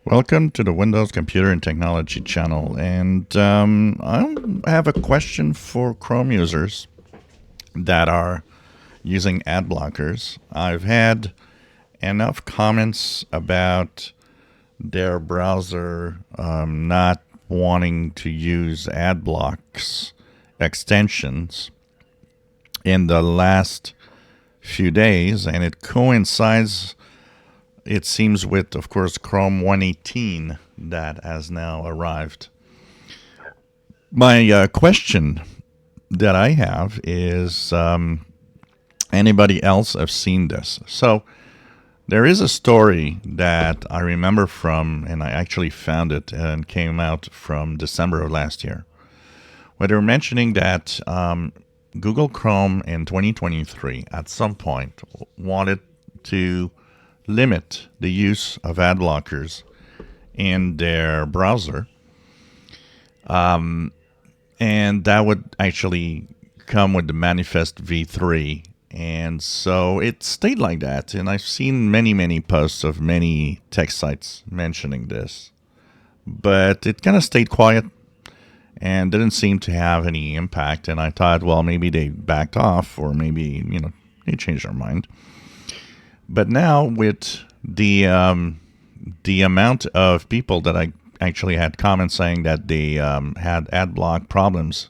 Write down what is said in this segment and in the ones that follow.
Welcome to the Windows Computer and Technology channel, and I have a question for Chrome users that are using ad blockers. I've had enough comments about their browser not wanting to use ad blocks extensions in the last few days, and it coincides, it seems, with, of course, Chrome 118 that has now arrived. My question that I have is, anybody else have seen this? So there is a story that I remember from, and I actually found it, and came out from December of last year, where they were mentioning that Google Chrome in 2023 at some point wanted to limit the use of ad blockers in their browser. And that would actually come with the Manifest v3. And so it stayed like that. And I've seen many posts of many tech sites mentioning this. But it kind of stayed quiet and didn't seem to have any impact. And I thought, well, maybe they backed off, or maybe, they changed their mind. But now, with the amount of people that I actually had comments saying that they had ad block problems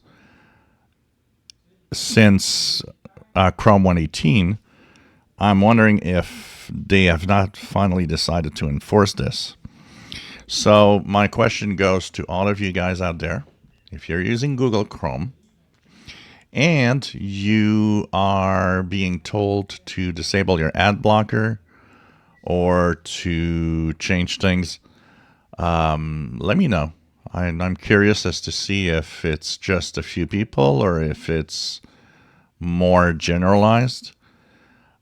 since Chrome 118, I'm wondering if they have not finally decided to enforce this. So my question goes to all of you guys out there. If you're using Google Chrome and you are being told to disable your ad blocker or to change things, let me know. I'm curious as to see if it's just a few people or if it's more generalized.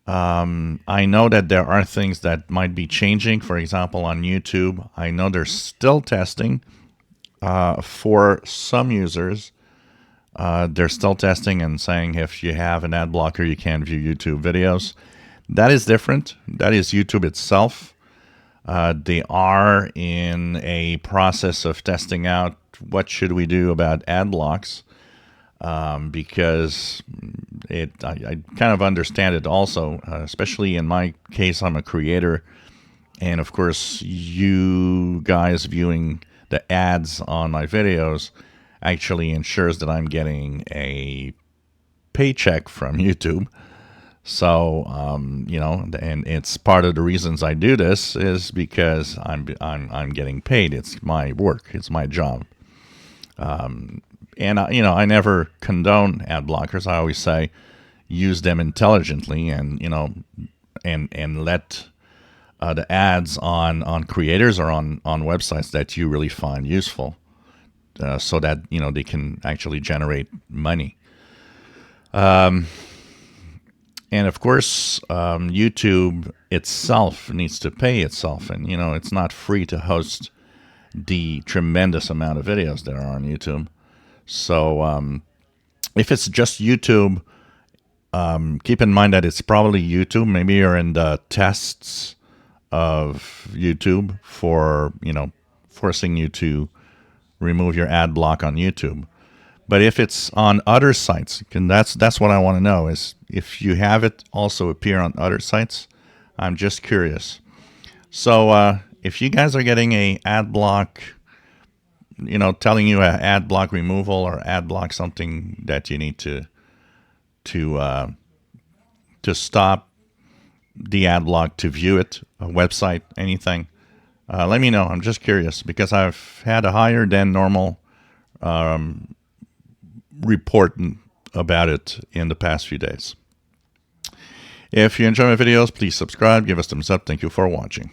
I know that there are things that might be changing. For example, on YouTube, I know they're still testing for some users. They're still testing and saying if you have an ad blocker, you can't view YouTube videos. That is different. That is YouTube itself. They are in a process of testing out what should we do about ad blocks, because I kind of understand it also, especially in my case. I'm a creator, and of course you guys viewing the ads on my videos actually ensures that I'm getting a paycheck from YouTube. So, and it's part of the reasons I do this is because I'm getting paid. It's my work. It's my job. And I never condone ad blockers. I always say use them intelligently, and and let the ads on creators or on websites that you really find useful, so that they can actually generate money. And of course, YouTube itself needs to pay itself, and it's not free to host the tremendous amount of videos that are on YouTube. So if it's just YouTube, keep in mind that it's probably YouTube. Maybe you're in the tests of YouTube for forcing you to remove your ad block on YouTube. But if it's on other sites, and that's what I want to know, is if you have it also appear on other sites. I'm just curious. So if you guys are getting a ad block, telling you a ad block removal or ad block something that you need to stop the ad block to view it, a website, anything, let me know. I'm just curious because I've had a higher than normal report about it in the past few days. If you enjoy my videos, please subscribe, give us a thumbs up. Thank you for watching.